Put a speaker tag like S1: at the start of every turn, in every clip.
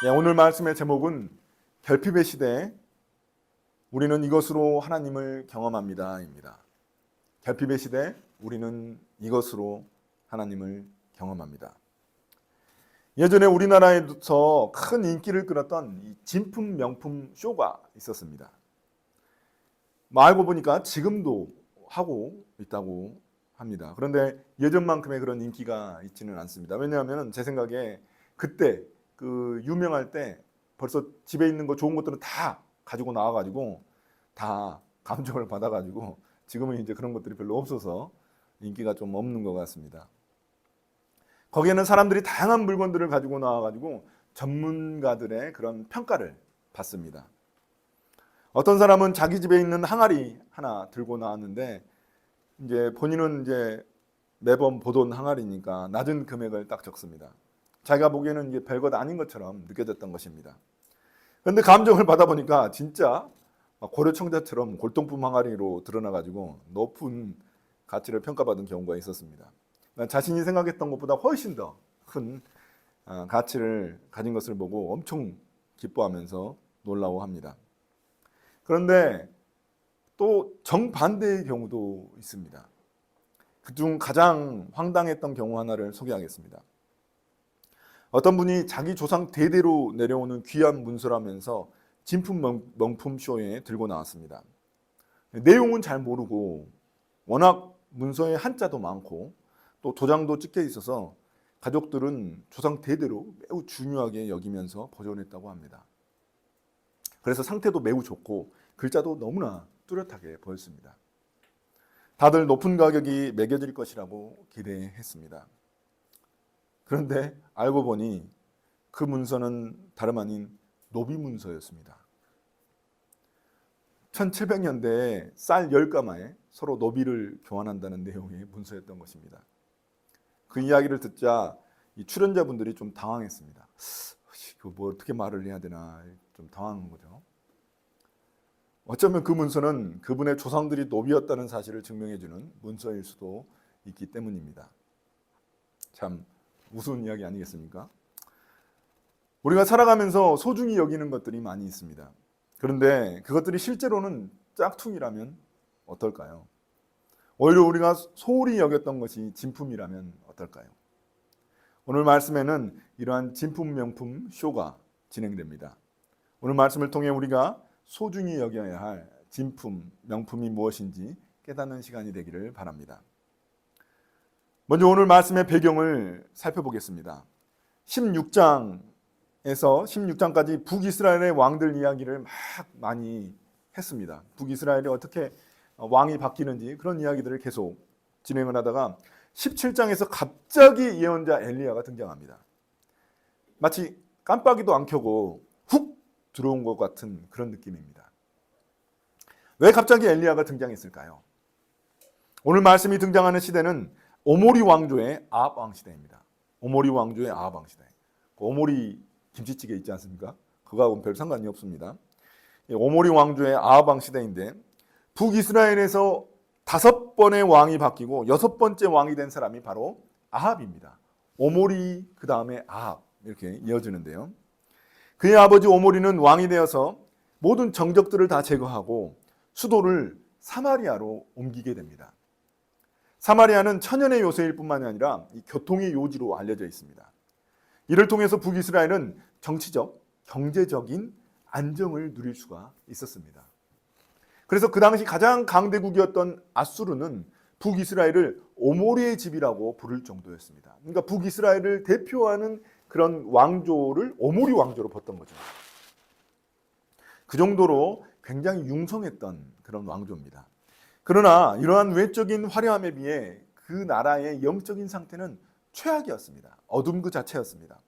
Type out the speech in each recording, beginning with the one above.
S1: 오늘 말씀의 제목은 결핍의 시대, 우리는 이것으로 하나님을 경험합니다입니다. 결핍의 시대, 우리는 이것으로 하나님을 경험합니다. 예전에 우리나라에서 큰 인기를 끌었던 이 진품 명품 쇼가 있었습니다. 알고 보니까 지금도 하고 있다고 합니다. 그런데 예전만큼의 그런 인기가 있지는 않습니다. 왜냐하면 제 생각에 그때 유명할 때 벌써 집에 있는 거 좋은 것들은 다 가지고 나와가지고 다 감정을 받아가지고 지금은 이제 그런 것들이 별로 없어서 인기가 좀 없는 것 같습니다. 거기에는 사람들이 다양한 물건들을 가지고 나와가지고 전문가들의 그런 평가를 받습니다. 어떤 사람은 자기 집에 있는 항아리 하나 들고 나왔는데 이제 본인은 이제 매번 보던 항아리니까 낮은 금액을 딱 적습니다. 자기가 보기에는 이게 별것 아닌 것처럼 느껴졌던 것입니다. 그런데 감정을 받아보니까 진짜 고려청자처럼 골동품 항아리로 드러나가지고 높은 가치를 평가받은 경우가 있었습니다. 자신이 생각했던 것보다 훨씬 더 큰 가치를 가진 것을 보고 엄청 기뻐하면서 놀라워합니다. 그런데 또 정반대의 경우도 있습니다. 그중 가장 황당했던 경우 하나를 소개하겠습니다. 어떤 분이 자기 조상 대대로 내려오는 귀한 문서라면서 진품 명품 쇼에 들고 나왔습니다. 내용은 잘 모르고 워낙 문서에 한자도 많고 또 도장도 찍혀 있어서 가족들은 조상 대대로 매우 중요하게 여기면서 보존했다고 합니다. 그래서 상태도 매우 좋고 글자도 너무나 뚜렷하게 보였습니다. 다들 높은 가격이 매겨질 것이라고 기대했습니다. 그런데 알고 보니 그 문서는 다름 아닌 노비 문서였습니다. 1700년대에 쌀 10가마에 서로 노비를 교환한다는 내용의 문서였던 것입니다. 그 이야기를 듣자 이 출연자분들이 좀 당황했습니다. 뭐 어떻게 말을 해야 되나 좀 당황한 거죠. 어쩌면 그 문서는 그분의 조상들이 노비였다는 사실을 증명해주는 문서일 수도 있기 때문입니다. 참 우스운 이야기 아니겠습니까? 우리가 살아가면서 소중히 여기는 것들이 많이 있습니다. 그런데 그것들이 실제로는 짝퉁이라면 어떨까요? 오히려 우리가 소홀히 여겼던 것이 진품이라면 어떨까요? 오늘 말씀에는 이러한 진품 명품 쇼가 진행됩니다. 오늘 말씀을 통해 우리가 소중히 여겨야 할 진품 명품이 무엇인지 깨닫는 시간이 되기를 바랍니다. 먼저 오늘 말씀의 배경을 살펴보겠습니다. 16장에서 16장까지 북이스라엘의 왕들 이야기를 많이 했습니다. 북이스라엘이 어떻게 왕이 바뀌는지 그런 이야기들을 계속 진행을 하다가 17장에서 갑자기 예언자 엘리야가 등장합니다. 마치 깜빡이도 안 켜고 훅 들어온 것 같은 그런 느낌입니다. 왜 갑자기 엘리야가 등장했을까요? 오늘 말씀이 등장하는 시대는 오모리 왕조의 아합 왕 시대입니다. 오모리 왕조의 아합 왕 시대. 오모리 김치찌개 있지 않습니까? 그거하고는 별 상관이 없습니다. 오모리 왕조의 아합 왕 시대인데 북이스라엘에서 5번의 왕이 바뀌고 6번째 왕이 된 사람이 바로 아합입니다. 오모리 그 다음에 아합 이렇게 이어지는데요. 그의 아버지 오모리는 왕이 되어서 모든 정적들을 다 제거하고 수도를 사마리아로 옮기게 됩니다. 사마리아는 천연의 요새일 뿐만 아니라 교통의 요지로 알려져 있습니다. 이를 통해서 북이스라엘은 정치적, 경제적인 안정을 누릴 수가 있었습니다. 그래서 그 당시 가장 강대국이었던 아수르는 북이스라엘을 오모리의 집이라고 부를 정도였습니다. 그러니까 북이스라엘을 대표하는 그런 왕조를 오모리 왕조로 봤던 거죠. 그 정도로 굉장히 융성했던 그런 왕조입니다. 그러나 이러한 외적인 화려함에 비해 그 나라의 영적인 상태는 최악이었습니다. 어둠 그 자체였습니다.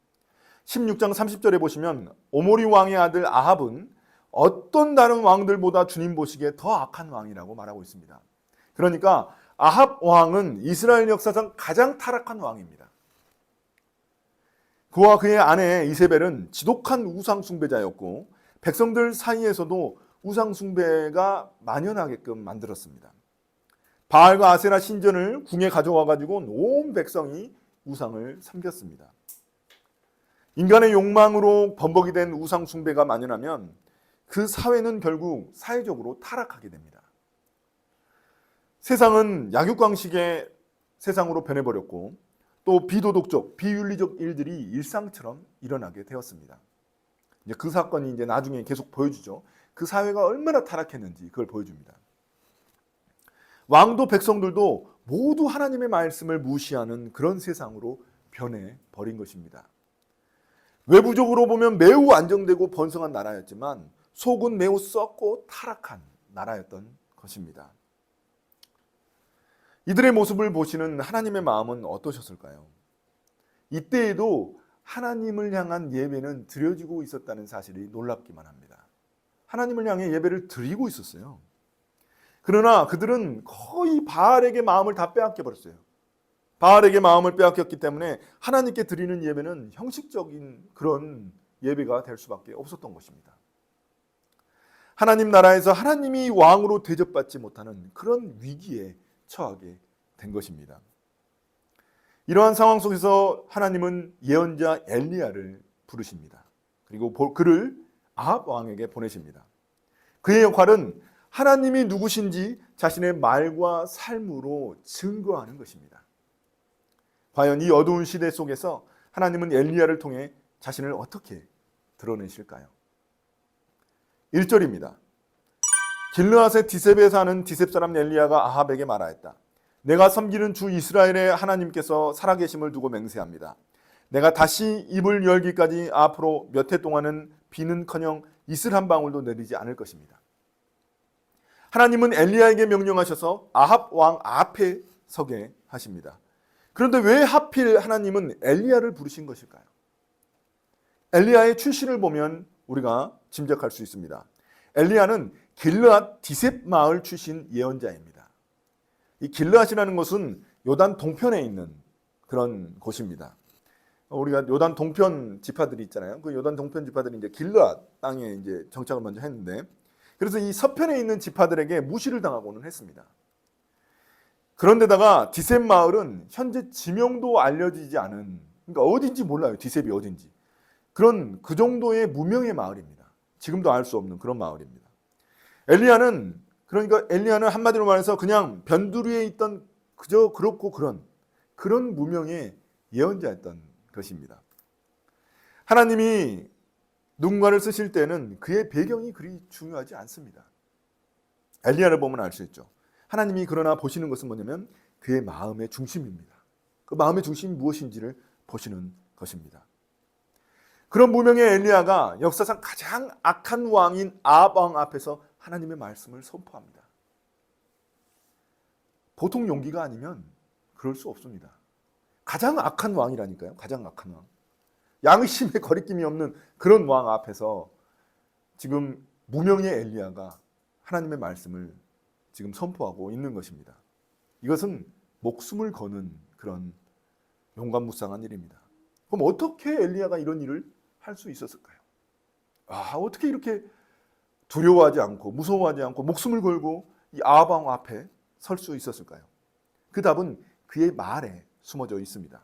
S1: 16장 30절에 보시면 오모리 왕의 아들 아합은 어떤 다른 왕들보다 주님 보시기에 더 악한 왕이라고 말하고 있습니다. 그러니까 아합 왕은 이스라엘 역사상 가장 타락한 왕입니다. 그와 그의 아내 이세벨은 지독한 우상 숭배자였고 백성들 사이에서도 우상 숭배가 만연하게끔 만들었습니다. 바알과 아세라 신전을 궁에 가져와 가지고 온 백성이 우상을 섬겼습니다. 인간의 욕망으로 범벅이 된 우상 숭배가 만연하면 그 사회는 결국 사회적으로 타락하게 됩니다. 세상은 약육강식의 세상으로 변해버렸고 또 비도덕적, 비윤리적 일들이 일상처럼 일어나게 되었습니다. 이제 그 사건이 이제 나중에 계속 보여주죠. 그 사회가 얼마나 타락했는지 그걸 보여줍니다. 왕도 백성들도 모두 하나님의 말씀을 무시하는 그런 세상으로 변해버린 것입니다. 외부적으로 보면 매우 안정되고 번성한 나라였지만 속은 매우 썩고 타락한 나라였던 것입니다. 이들의 모습을 보시는 하나님의 마음은 어떠셨을까요? 이때에도 하나님을 향한 예배는 드려지고 있었다는 사실이 놀랍기만 합니다. 하나님을 향해 예배를 드리고 있었어요. 그러나 그들은 거의 바알에게 마음을 다 빼앗겨 버렸어요. 바알에게 마음을 빼앗겼기 때문에 하나님께 드리는 예배는 형식적인 그런 예배가 될 수밖에 없었던 것입니다. 하나님 나라에서 하나님이 왕으로 대접받지 못하는 그런 위기에 처하게 된 것입니다. 이러한 상황 속에서 하나님은 예언자 엘리야를 부르십니다. 그리고 그를 아합 왕에게 보내십니다. 그의 역할은 하나님이 누구신지 자신의 말과 삶으로 증거하는 것입니다. 과연 이 어두운 시대 속에서 하나님은 엘리야를 통해 자신을 어떻게 드러내실까요? 1절입니다. 길르앗의 디셉에 사는 디셉 사람 엘리야가 아합에게 말하였다. 내가 섬기는 주 이스라엘의 하나님께서 살아계심을 두고 맹세합니다. 내가 다시 입을 열기까지 앞으로 몇 해 동안은 비는커녕 이슬 한 방울도 내리지 않을 것입니다. 하나님은 엘리야에게 명령하셔서 아합 왕 앞에 서게 하십니다. 그런데 왜 하필 하나님은 엘리야를 부르신 것일까요? 엘리야의 출신을 보면 우리가 짐작할 수 있습니다. 엘리야는 길르앗 디셉 마을 출신 예언자입니다. 이 길르앗이라는 곳은 요단 동편에 있는 그런 곳입니다. 우리가 요단 동편 지파들이 있잖아요. 그 요단 동편 지파들이 이제 길르앗 땅에 이제 정착을 먼저 했는데, 그래서 이 서편에 있는 지파들에게 무시를 당하고는 했습니다. 그런데다가 디셉 마을은 현재 지명도 알려지지 않은, 그러니까 어딘지 몰라요. 디셉이 어딘지. 그 정도의 무명의 마을입니다. 지금도 알 수 없는 그런 마을입니다. 엘리야는 한마디로 말해서 그냥 변두리에 있던 그저 그렇고 그런 무명의 예언자였던 것입니다. 하나님이 누군가를 쓰실 때는 그의 배경이 그리 중요하지 않습니다. 엘리야를 보면 알 수 있죠. 하나님이 그러나 보시는 것은 뭐냐면 그의 마음의 중심입니다. 그 마음의 중심이 무엇인지를 보시는 것입니다. 그런 무명의 엘리야가 역사상 가장 악한 왕인 아합 왕 앞에서 하나님의 말씀을 선포합니다. 보통 용기가 아니면 그럴 수 없습니다. 가장 악한 왕이라니까요. 가장 악한 왕. 양심의 거리낌이 없는 그런 왕 앞에서 지금 무명의 엘리야가 하나님의 말씀을 지금 선포하고 있는 것입니다. 이것은 목숨을 거는 그런 용감무쌍한 일입니다. 그럼 어떻게 엘리야가 이런 일을 할 수 있었을까요? 어떻게 이렇게 두려워하지 않고 무서워하지 않고 목숨을 걸고 이 아합 왕 앞에 설 수 있었을까요? 그 답은 그의 말에 숨어져 있습니다.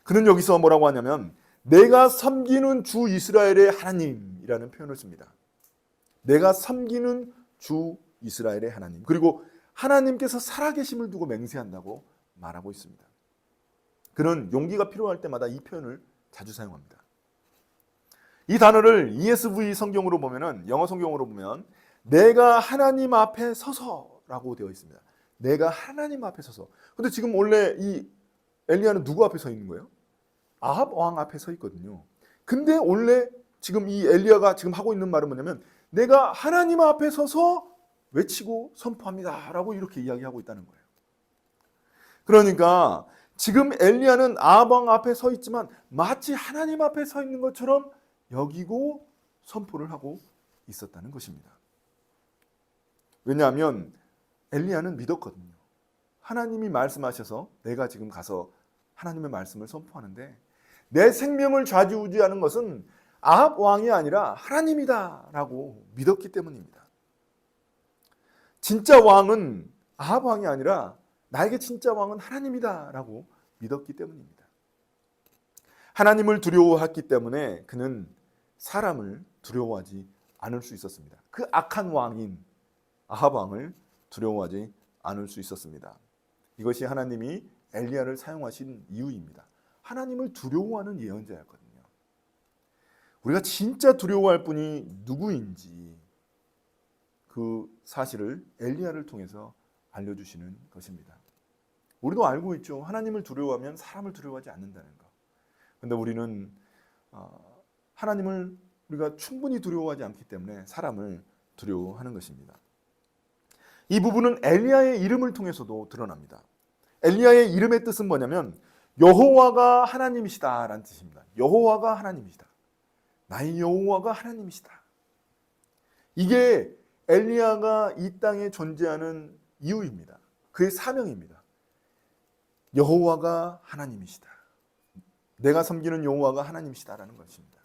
S1: 그는 여기서 뭐라고 하냐면 내가 섬기는 주 이스라엘의 하나님이라는 표현을 씁니다. 내가 섬기는 주 이스라엘의 하나님. 그리고 하나님께서 살아계심을 두고 맹세한다고 말하고 있습니다. 그는 용기가 필요할 때마다 이 표현을 자주 사용합니다. 이 단어를 ESV 성경으로 보면은, 영어 성경으로 보면 내가 하나님 앞에 서서라고 되어 있습니다. 내가 하나님 앞에 서서. 근데 지금 원래 이 엘리야는 누구 앞에 서 있는 거예요? 아합 왕 앞에 서 있거든요. 근데 원래 지금 이 엘리야가 지금 하고 있는 말은 뭐냐면 내가 하나님 앞에 서서 외치고 선포합니다 라고 이렇게 이야기하고 있다는 거예요. 그러니까 지금 엘리야는 아합 왕 앞에 서 있지만 마치 하나님 앞에 서 있는 것처럼 여기고 선포를 하고 있었다는 것입니다. 왜냐하면 엘리야는 믿었거든요. 하나님이 말씀하셔서 내가 지금 가서 하나님의 말씀을 선포하는데 내 생명을 좌지우지하는 것은 아합 왕이 아니라 하나님이다라고 믿었기 때문입니다. 진짜 왕은 아합 왕이 아니라 나에게 진짜 왕은 하나님이다라고 믿었기 때문입니다. 하나님을 두려워했기 때문에 그는 사람을 두려워하지 않을 수 있었습니다. 그 악한 왕인 아합 왕을 두려워하지 않을 수 있었습니다. 이것이 하나님이 엘리야를 사용하신 이유입니다. 하나님을 두려워하는 예언자였거든요. 우리가 진짜 두려워할 분이 누구인지 그 사실을 엘리야를 통해서 알려주시는 것입니다. 우리도 알고 있죠. 하나님을 두려워하면 사람을 두려워하지 않는다는 거. 그런데 우리는 하나님을 우리가 충분히 두려워하지 않기 때문에 사람을 두려워하는 것입니다. 이 부분은 엘리야의 이름을 통해서도 드러납니다. 엘리야의 이름의 뜻은 뭐냐면 여호와가 하나님이시다라는 뜻입니다. 여호와가 하나님이시다. 나의 여호와가 하나님이시다. 이게 엘리야가 이 땅에 존재하는 이유입니다. 그의 사명입니다. 여호와가 하나님이시다. 내가 섬기는 여호와가 하나님이시다라는 것입니다.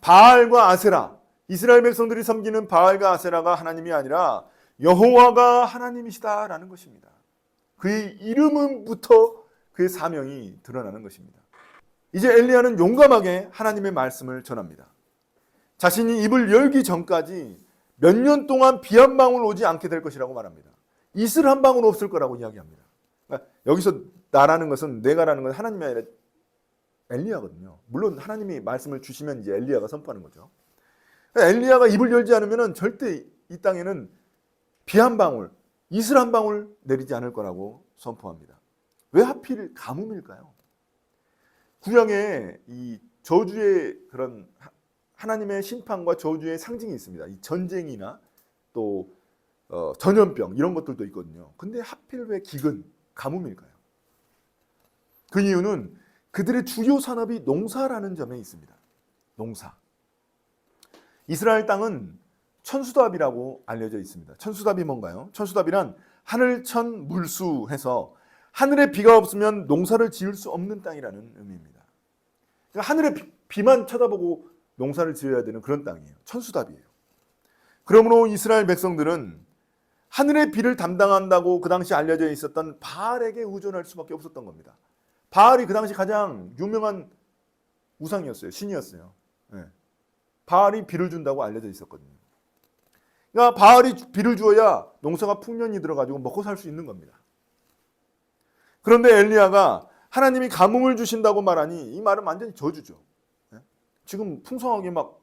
S1: 바알과 아세라, 이스라엘 백성들이 섬기는 바알과 아세라가 하나님이 아니라 여호와가 하나님이시다라는 것입니다. 그의 이름부터 그의 사명이 드러나는 것입니다. 이제 엘리야는 용감하게 하나님의 말씀을 전합니다. 자신이 입을 열기 전까지 몇 년 동안 비 한 방울 오지 않게 될 것이라고 말합니다. 이슬 한 방울 없을 거라고 이야기합니다. 그러니까 여기서 나라는 것은, 내가라는 건 하나님이 아니라 엘리야거든요. 물론 하나님이 말씀을 주시면 이제 엘리야가 선포하는 거죠. 그러니까 엘리야가 입을 열지 않으면 절대 이 땅에는 비 한 방울, 이슬 한 방울 내리지 않을 거라고 선포합니다. 왜 하필 가뭄일까요? 구약에 이 저주의 그런 하나님의 심판과 저주의 상징이 있습니다. 이 전쟁이나 또 전염병 이런 것들도 있거든요. 근데 하필 왜 기근, 가뭄일까요? 그 이유는 그들의 주요 산업이 농사라는 점에 있습니다. 농사. 이스라엘 땅은 천수답이라고 알려져 있습니다. 천수답이 뭔가요? 천수답이란 하늘천 물수 해서 하늘에 비가 없으면 농사를 지을 수 없는 땅이라는 의미입니다. 그러니까 하늘에 비만 쳐다보고 농사를 지어야 되는 그런 땅이에요. 천수답이에요. 그러므로 이스라엘 백성들은 하늘의 비를 담당한다고 그 당시 알려져 있었던 바알에게 의존할 수밖에 없었던 겁니다. 바알이 그 당시 가장 유명한 우상이었어요. 신이었어요. 네. 바알이 비를 준다고 알려져 있었거든요. 그러니까 바알이 비를 주어야 농사가 풍년이 들어가지고 먹고 살 수 있는 겁니다. 그런데 엘리야가 하나님이 가뭄을 주신다고 말하니 이 말은 완전히 저주죠. 지금 풍성하게 막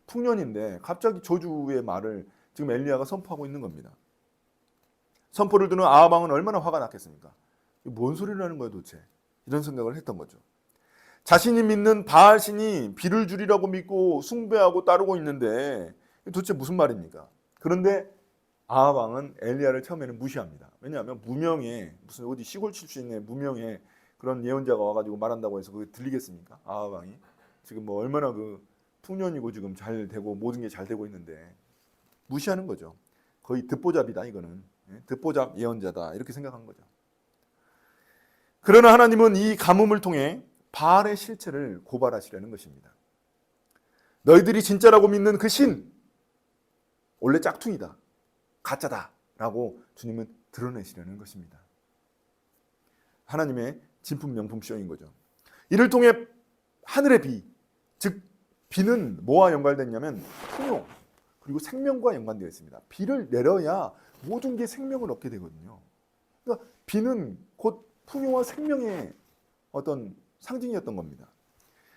S1: 풍년인데 갑자기 저주의 말을 지금 엘리야가 선포하고 있는 겁니다. 선포를 듣는 아합 왕은 얼마나 화가 났겠습니까? 뭔 소리를 하는 거야 도대체? 이런 생각을 했던 거죠. 자신이 믿는 바알 신이 비를 주리라고 믿고 숭배하고 따르고 있는데 도대체 무슨 말입니까? 그런데 아합 왕은 엘리야를 처음에는 무시합니다. 왜냐하면 무명의 무슨 어디 시골 출신의 무명의 그런 예언자가 와가지고 말한다고 해서 그게 들리겠습니까? 아합 왕이 지금 뭐 얼마나 그 풍년이고 지금 잘 되고 모든 게 잘 되고 있는데 무시하는 거죠. 거의 듣보잡이다 이거는. 듣보잡 예언자다 이렇게 생각한 거죠. 그러나 하나님은 이 가뭄을 통해 바알의 실체를 고발하시려는 것입니다. 너희들이 진짜라고 믿는 그 신 원래 짝퉁이다. 가짜다라고 주님은 드러내시려는 것입니다. 하나님의 진품명품 쇼인 거죠. 이를 통해 하늘의 비, 즉 비는 뭐와 연관됐냐면 풍요 그리고 생명과 연관되어 있습니다. 비를 내려야 모든 게 생명을 얻게 되거든요. 그러니까 비는 곧 풍요와 생명의 어떤 상징이었던 겁니다.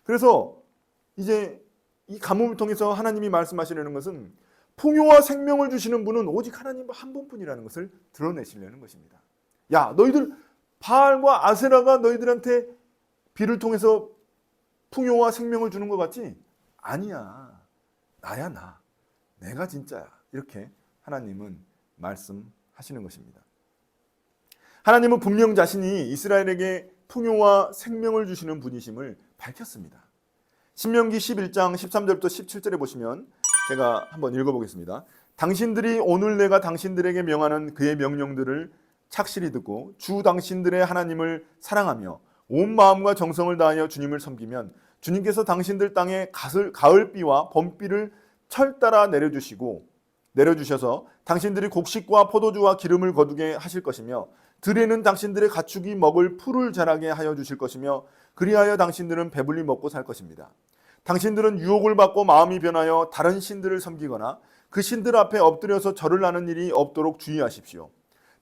S1: 그래서 이제 이 가뭄을 통해서 하나님이 말씀하시려는 것은 풍요와 생명을 주시는 분은 오직 하나님 한 분뿐이라는 것을 드러내시려는 것입니다. 야, 너희들 바알과 아세라가 너희들한테 비를 통해서 풍요와 생명을 주는 것 같지? 아니야. 나야 나. 내가 진짜야. 이렇게 하나님은 말씀하시는 것입니다. 하나님은 분명 자신이 이스라엘에게 풍요와 생명을 주시는 분이심을 밝혔습니다. 신명기 11장 13절부터 17절에 보시면 제가 한번 읽어보겠습니다. 당신들이 오늘 내가 당신들에게 명하는 그의 명령들을 착실히 듣고 주 당신들의 하나님을 사랑하며 온 마음과 정성을 다하여 주님을 섬기면 주님께서 당신들 땅에 가을비와 봄비를 철 따라 내려주셔서 당신들이 곡식과 포도주와 기름을 거두게 하실 것이며 들에는 당신들의 가축이 먹을 풀을 자라게 하여 주실 것이며 그리하여 당신들은 배불리 먹고 살 것입니다. 당신들은 유혹을 받고 마음이 변하여 다른 신들을 섬기거나 그 신들 앞에 엎드려서 절을 하는 일이 없도록 주의하십시오.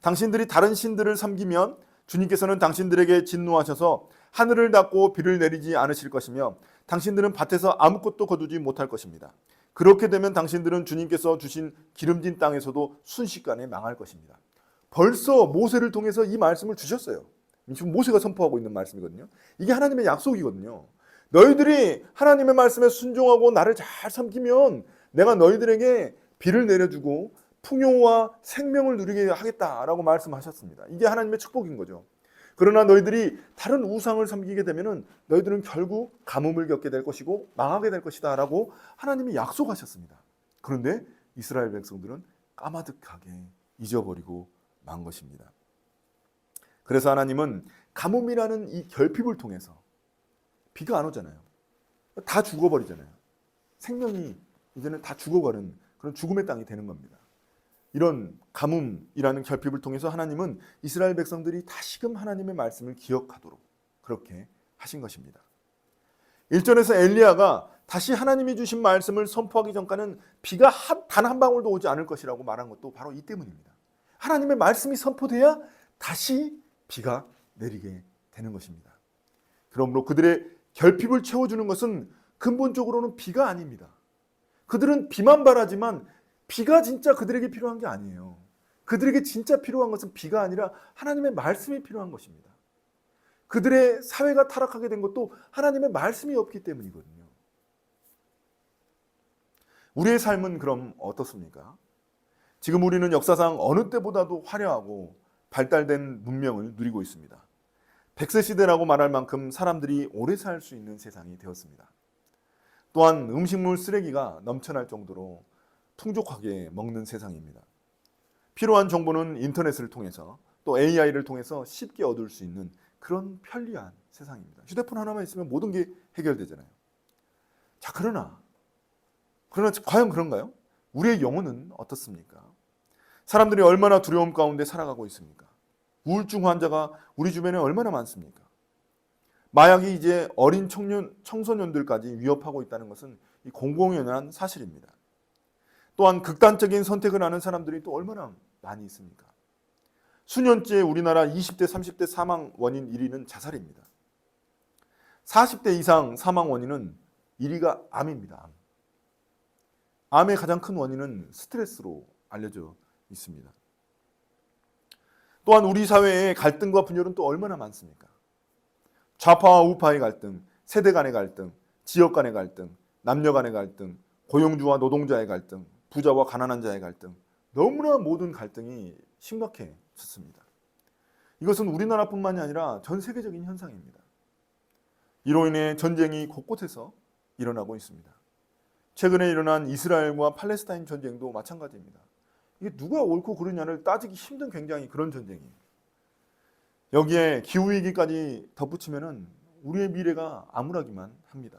S1: 당신들이 다른 신들을 섬기면 주님께서는 당신들에게 진노하셔서 하늘을 닫고 비를 내리지 않으실 것이며 당신들은 밭에서 아무것도 거두지 못할 것입니다. 그렇게 되면 당신들은 주님께서 주신 기름진 땅에서도 순식간에 망할 것입니다. 벌써 모세를 통해서 이 말씀을 주셨어요. 지금 모세가 선포하고 있는 말씀이거든요. 이게 하나님의 약속이거든요. 너희들이 하나님의 말씀에 순종하고 나를 잘 섬기면 내가 너희들에게 비를 내려주고 풍요와 생명을 누리게 하겠다라고 말씀하셨습니다. 이게 하나님의 축복인 거죠. 그러나 너희들이 다른 우상을 섬기게 되면 너희들은 결국 가뭄을 겪게 될 것이고 망하게 될 것이다 라고 하나님이 약속하셨습니다. 그런데 이스라엘 백성들은 까마득하게 잊어버리고 만 것입니다. 그래서 하나님은 가뭄이라는 이 결핍을 통해서 비가 안 오잖아요. 다 죽어버리잖아요. 생명이 이제는 다 죽어가는 그런 죽음의 땅이 되는 겁니다. 이런 가뭄이라는 결핍을 통해서 하나님은 이스라엘 백성들이 다시금 하나님의 말씀을 기억하도록 그렇게 하신 것입니다. 1절에서 엘리야가 다시 하나님이 주신 말씀을 선포하기 전까지는 비가 단 한 방울도 오지 않을 것이라고 말한 것도 바로 이 때문입니다. 하나님의 말씀이 선포돼야 다시 비가 내리게 되는 것입니다. 그러므로 그들의 결핍을 채워주는 것은 근본적으로는 비가 아닙니다. 그들은 비만 바라지만 비가 진짜 그들에게 필요한 게 아니에요. 그들에게 진짜 필요한 것은 비가 아니라 하나님의 말씀이 필요한 것입니다. 그들의 사회가 타락하게 된 것도 하나님의 말씀이 없기 때문이거든요. 우리의 삶은 그럼 어떻습니까? 지금 우리는 역사상 어느 때보다도 화려하고 발달된 문명을 누리고 있습니다. 100세 시대라고 말할 만큼 사람들이 오래 살 수 있는 세상이 되었습니다. 또한 음식물 쓰레기가 넘쳐날 정도로 풍족하게 먹는 세상입니다. 필요한 정보는 인터넷을 통해서 또 AI를 통해서 쉽게 얻을 수 있는 그런 편리한 세상입니다. 휴대폰 하나만 있으면 모든 게 해결되잖아요. 자, 그러나 과연 그런가요? 우리의 영혼은 어떻습니까? 사람들이 얼마나 두려움 가운데 살아가고 있습니까? 우울증 환자가 우리 주변에 얼마나 많습니까? 마약이 이제 어린 청소년들까지 위협하고 있다는 것은 공공연한 사실입니다. 또한 극단적인 선택을 하는 사람들이 또 얼마나 많이 있습니까? 수년째 우리나라 20대, 30대 사망 원인 1위는 자살입니다. 40대 이상 사망 원인은 1위가 암입니다. 암의 가장 큰 원인은 스트레스로 알려져 있습니다. 또한 우리 사회의 갈등과 분열은 또 얼마나 많습니까? 좌파와 우파의 갈등, 세대 간의 갈등, 지역 간의 갈등, 남녀 간의 갈등, 고용주와 노동자의 갈등, 부자와 가난한 자의 갈등, 너무나 모든 갈등이 심각해졌습니다. 이것은 우리나라뿐만이 아니라 전 세계적인 현상입니다. 이로 인해 전쟁이 곳곳에서 일어나고 있습니다. 최근에 일어난 이스라엘과 팔레스타인 전쟁도 마찬가지입니다. 이게 누가 옳고 그르냐를 따지기 힘든 굉장히 그런 전쟁이에요. 여기에 기후위기까지 덧붙이면 우리의 미래가 암울하기만 합니다.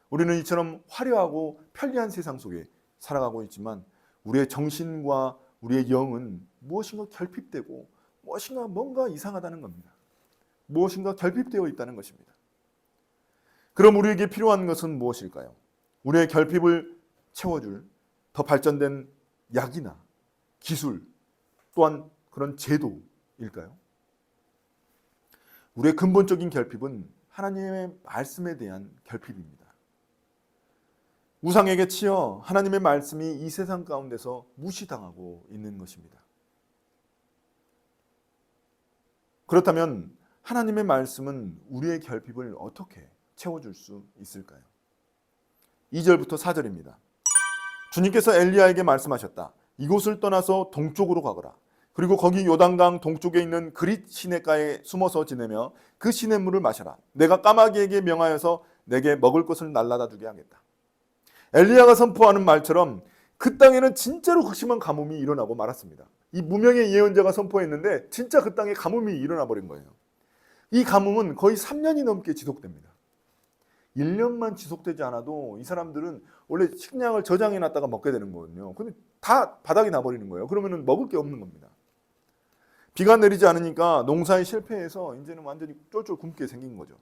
S1: 우리는 이처럼 화려하고 편리한 세상 속에 살아가고 있지만 우리의 정신과 우리의 영은 무엇인가 결핍되고 무엇인가 뭔가 이상하다는 겁니다. 무엇인가 결핍되어 있다는 것입니다. 그럼 우리에게 필요한 것은 무엇일까요? 우리의 결핍을 채워줄 더 발전된 약이나 기술 또한 그런 제도일까요? 우리의 근본적인 결핍은 하나님의 말씀에 대한 결핍입니다. 우상에게 치여 하나님의 말씀이 이 세상 가운데서 무시당하고 있는 것입니다. 그렇다면 하나님의 말씀은 우리의 결핍을 어떻게 채워줄 수 있을까요? 2절부터 4절입니다. 주님께서 엘리야에게 말씀하셨다. 이곳을 떠나서 동쪽으로 가거라. 그리고 거기 요단강 동쪽에 있는 그릿 시냇가에 숨어서 지내며 그 시냇물을 마셔라. 내가 까마귀에게 명하여서 내게 먹을 것을 날라다 주게 하겠다. 엘리야가 선포하는 말처럼 그 땅에는 진짜로 극심한 가뭄이 일어나고 말았습니다. 이 무명의 예언자가 선포했는데 진짜 그 땅에 가뭄이 일어나 버린 거예요. 이 가뭄은 거의 3년이 넘게 지속됩니다. 1년만 지속되지 않아도 이 사람들은 원래 식량을 저장해 놨다가 먹게 되는 거거든요. 근데 다 바닥이 나버리는 거예요. 그러면 먹을 게 없는 겁니다. 비가 내리지 않으니까 농사에 실패해서 이제는 완전히 쫄쫄 굶게 생긴 거죠.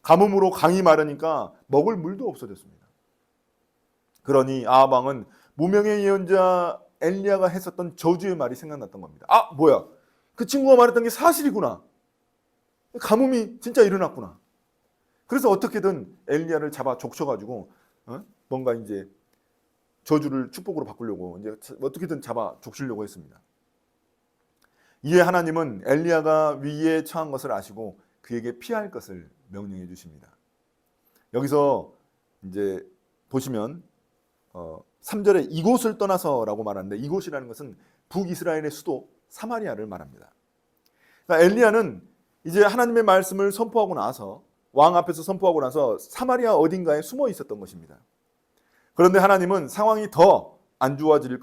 S1: 가뭄으로 강이 마르니까 먹을 물도 없어졌습니다. 그러니 아합 왕은 무명의 예언자 엘리야가 했었던 저주의 말이 생각났던 겁니다. 아, 뭐야? 그 친구가 말했던 게 사실이구나. 가뭄이 진짜 일어났구나. 그래서 어떻게든 엘리야를 잡아 족쳐가지고 뭔가 이제 저주를 축복으로 바꾸려고 이제 어떻게든 잡아 족치려고 했습니다. 이에 하나님은 엘리야가 위기에 처한 것을 아시고 그에게 피할 것을 명령해 주십니다. 여기서 이제 보시면 3절에 이곳을 떠나서라고 말하는데 이곳이라는 것은 북이스라엘의 수도 사마리아를 말합니다. 그러니까 엘리야는 이제 하나님의 말씀을 선포하고 나서 왕 앞에서 선포하고 나서 사마리아 어딘가에 숨어 있었던 것입니다. 그런데 하나님은 상황이 더 안 좋아진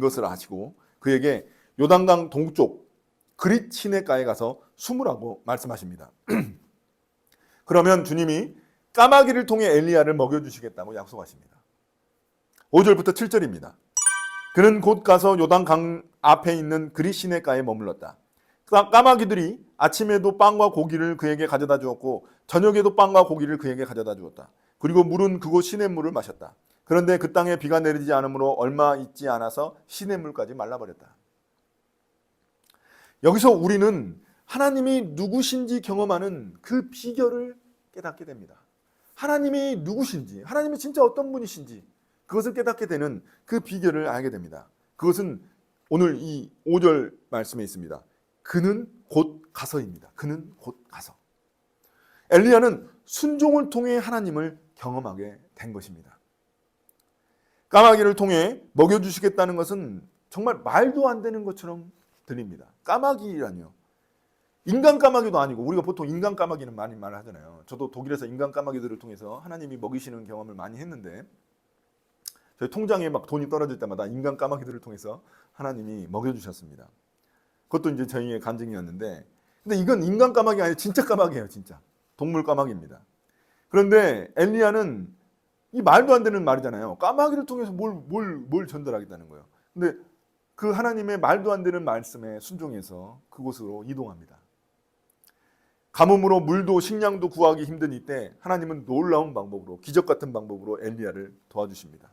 S1: 것을 아시고 그에게 요단강 동쪽 그릿 시내가에 가서 숨으라고 말씀하십니다. 그러면 주님이 까마귀를 통해 엘리야를 먹여주시겠다고 약속하십니다. 5절부터 7절입니다. 그는 곧 가서 요단강 앞에 있는 그릿 시내가에 머물렀다. 까마귀들이 아침에도 빵과 고기를 그에게 가져다 주었고 저녁에도 빵과 고기를 그에게 가져다 주었다. 그리고 물은 그곳 시냇물을 마셨다. 그런데 그 땅에 비가 내리지 않으므로 얼마 있지 않아서 시냇물까지 말라버렸다. 여기서 우리는 하나님이 누구신지 경험하는 그 비결을 깨닫게 됩니다. 하나님이 누구신지, 하나님이 진짜 어떤 분이신지 그것을 깨닫게 되는 그 비결을 알게 됩니다. 그것은 오늘 이 5절 말씀에 있습니다. 그는 곧 가서입니다. 그는 곧 가서. 엘리야는 순종을 통해 하나님을 경험하게 된 것입니다. 까마귀를 통해 먹여주시겠다는 것은 정말 말도 안 되는 것처럼 들립니다. 까마귀라니요. 인간 까마귀도 아니고 우리가 보통 인간 까마귀는 많이 말하잖아요. 저도 독일에서 인간 까마귀들을 통해서 하나님이 먹이시는 경험을 많이 했는데 저희 통장에 막 돈이 떨어질 때마다 인간 까마귀들을 통해서 하나님이 먹여주셨습니다. 그것도 이제 저희의 간증이었는데 근데 이건 인간 까마귀가 아니라 진짜 까마귀예요. 진짜. 동물 까마귀입니다. 그런데 엘리야는 이 말도 안 되는 말이잖아요. 까마귀를 통해서 뭘 전달하겠다는 거예요. 근데 그 하나님의 말도 안 되는 말씀에 순종해서 그곳으로 이동합니다. 가뭄으로 물도 식량도 구하기 힘든 이때 하나님은 놀라운 방법으로 기적 같은 방법으로 엘리야를 도와주십니다.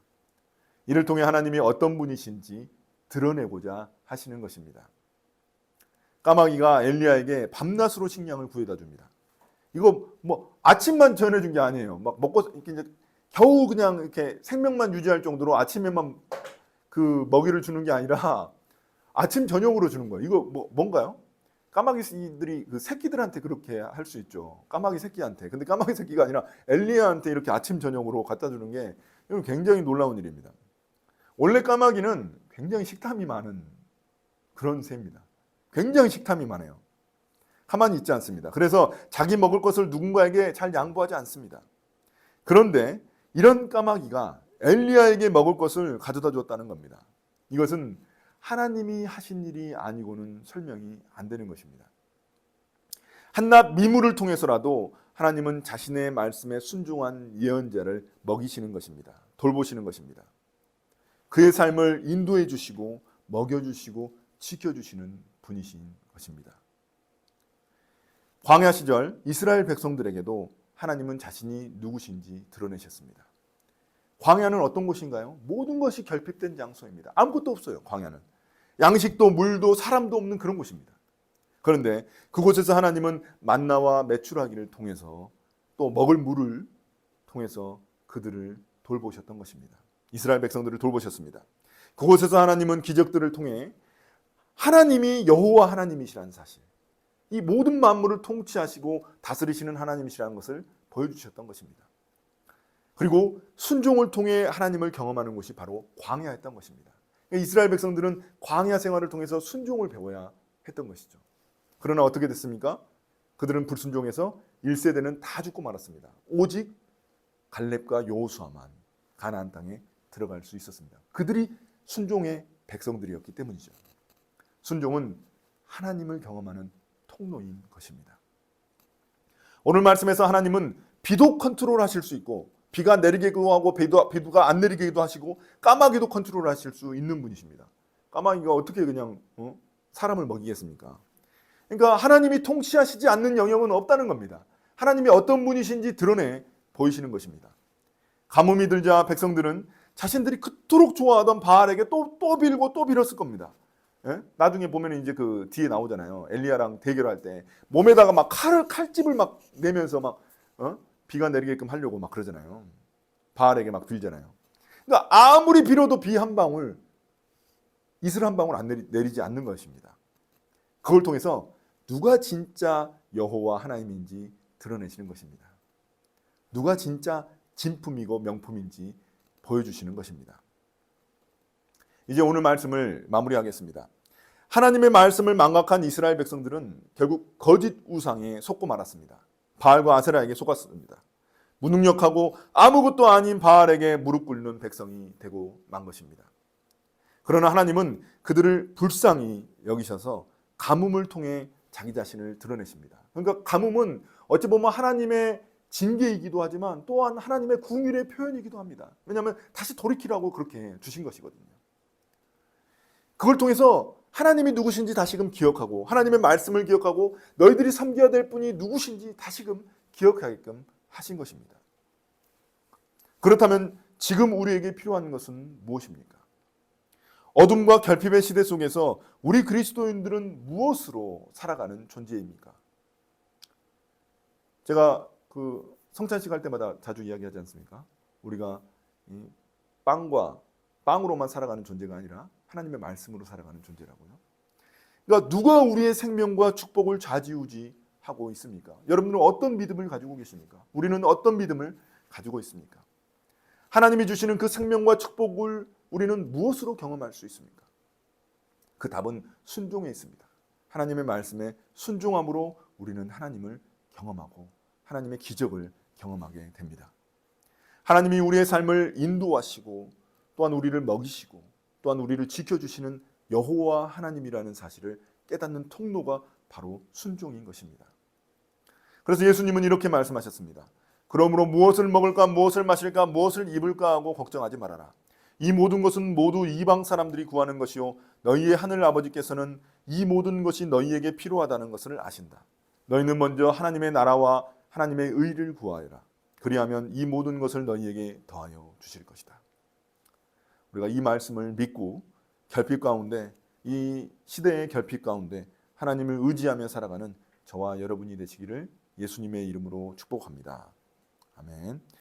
S1: 이를 통해 하나님이 어떤 분이신지 드러내고자 하시는 것입니다. 까마귀가 엘리야에게 밤낮으로 식량을 구해다 줍니다. 이거 뭐 아침만 전해준 게 아니에요. 막 먹고 이렇게 이제 겨우 그냥 이렇게 생명만 유지할 정도로 아침에만 그 먹이를 주는 게 아니라 아침 저녁으로 주는 거예요. 이거 뭔가요? 까마귀들이 그 새끼들한테 그렇게 할 수 있죠. 까마귀 새끼한테. 근데 까마귀 새끼가 아니라 엘리야한테 이렇게 아침 저녁으로 갖다 주는 게 이건 굉장히 놀라운 일입니다. 원래 까마귀는 굉장히 식탐이 많은 그런 새입니다. 굉장히 식탐이 많아요. 가만히 있지 않습니다. 그래서 자기 먹을 것을 누군가에게 잘 양보하지 않습니다. 그런데 이런 까마귀가 엘리야에게 먹을 것을 가져다 줬다는 겁니다. 이것은 하나님이 하신 일이 아니고는 설명이 안 되는 것입니다. 한낱 미물을 통해서라도 하나님은 자신의 말씀에 순종한 예언자를 먹이시는 것입니다. 돌보시는 것입니다. 그의 삶을 인도해 주시고 먹여주시고 지켜주시는 분이신 것입니다. 광야 시절 이스라엘 백성들에게도 하나님은 자신이 누구신지 드러내셨습니다. 광야는 어떤 곳인가요? 모든 것이 결핍된 장소입니다. 아무것도 없어요. 광야는. 양식도 물도 사람도 없는 그런 곳입니다. 그런데 그곳에서 하나님은 만나와 메추라기를 통해서 또 먹을 물을 통해서 그들을 돌보셨던 것입니다. 이스라엘 백성들을 돌보셨습니다. 그곳에서 하나님은 기적들을 통해 하나님이 여호와 하나님이시라는 사실, 이 모든 만물을 통치하시고 다스리시는 하나님이시라는 것을 보여주셨던 것입니다. 그리고 순종을 통해 하나님을 경험하는 곳이 바로 광야였던 것입니다. 이스라엘 백성들은 광야 생활을 통해서 순종을 배워야 했던 것이죠. 그러나 어떻게 됐습니까? 그들은 불순종해서 1세대는 다 죽고 말았습니다. 오직 갈렙과 여호수아만 가나안 땅에 들어갈 수 있었습니다. 그들이 순종의 백성들이었기 때문이죠. 순종은 하나님을 경험하는 통로인 것입니다. 오늘 말씀에서 하나님은 비도 컨트롤하실 수 있고 비가 내리기도 하고 비가 안 내리기도 하시고 까마귀도 컨트롤하실 수 있는 분이십니다. 까마귀가 어떻게 그냥 사람을 먹이겠습니까? 그러니까 하나님이 통치하시지 않는 영역은 없다는 겁니다. 하나님이 어떤 분이신지 드러내 보이시는 것입니다. 가뭄이 들자 백성들은 자신들이 그토록 좋아하던 바알에게 또 빌고 또 빌었을 겁니다. 예? 나중에 보면 이제 그 뒤에 나오잖아요. 엘리야랑 대결할 때 몸에다가 막 칼집을 막 내면서 막 비가 내리게끔 하려고 막 그러잖아요. 바알에게 막 빌잖아요. 그러니까 아무리 빌어도 비 한 방울, 이슬 한 방울 안 내리지 않는 것입니다. 그걸 통해서 누가 진짜 여호와 하나님인지 드러내시는 것입니다. 누가 진짜 진품이고 명품인지 보여주시는 것입니다. 이제 오늘 말씀을 마무리하겠습니다. 하나님의 말씀을 망각한 이스라엘 백성들은 결국 거짓 우상에 속고 말았습니다. 바알과 아세라에게 속았습니다. 무능력하고 아무것도 아닌 바알에게 무릎 꿇는 백성이 되고 만 것입니다. 그러나 하나님은 그들을 불쌍히 여기셔서 가뭄을 통해 자기 자신을 드러내십니다. 그러니까 가뭄은 어찌 보면 하나님의 징계이기도 하지만 또한 하나님의 궁율의 표현이기도 합니다. 왜냐하면 다시 돌이키라고 그렇게 주신 것이거든요. 그걸 통해서 하나님이 누구신지 다시금 기억하고 하나님의 말씀을 기억하고 너희들이 섬겨야 될 분이 누구신지 다시금 기억하게끔 하신 것입니다. 그렇다면 지금 우리에게 필요한 것은 무엇입니까? 어둠과 결핍의 시대 속에서 우리 그리스도인들은 무엇으로 살아가는 존재입니까? 제가 그 성찬식 할 때마다 자주 이야기하지 않습니까? 우리가 빵으로만 살아가는 존재가 아니라 하나님의 말씀으로 살아가는 존재라고요. 그러니까 누가 우리의 생명과 축복을 좌지우지하고 있습니까? 여러분들은 어떤 믿음을 가지고 계십니까? 우리는 어떤 믿음을 가지고 있습니까? 하나님이 주시는 그 생명과 축복을 우리는 무엇으로 경험할 수 있습니까? 그 답은 순종에 있습니다. 하나님의 말씀에 순종함으로 우리는 하나님을 경험하고 하나님의 기적을 경험하게 됩니다. 하나님이 우리의 삶을 인도하시고 또한 우리를 먹이시고 또한 우리를 지켜주시는 여호와 하나님이라는 사실을 깨닫는 통로가 바로 순종인 것입니다. 그래서 예수님은 이렇게 말씀하셨습니다. 그러므로 무엇을 먹을까 무엇을 마실까 무엇을 입을까 하고 걱정하지 말아라. 이 모든 것은 모두 이방 사람들이 구하는 것이요 너희의 하늘 아버지께서는 이 모든 것이 너희에게 필요하다는 것을 아신다. 너희는 먼저 하나님의 나라와 하나님의 의를 구하여라. 그리하면 이 모든 것을 너희에게 더하여 주실 것이다. 우리가 이 말씀을 믿고 결핍 가운데 이 시대의 결핍 가운데 하나님을 의지하며 살아가는 저와 여러분이 되시기를 예수님의 이름으로 축복합니다. 아멘.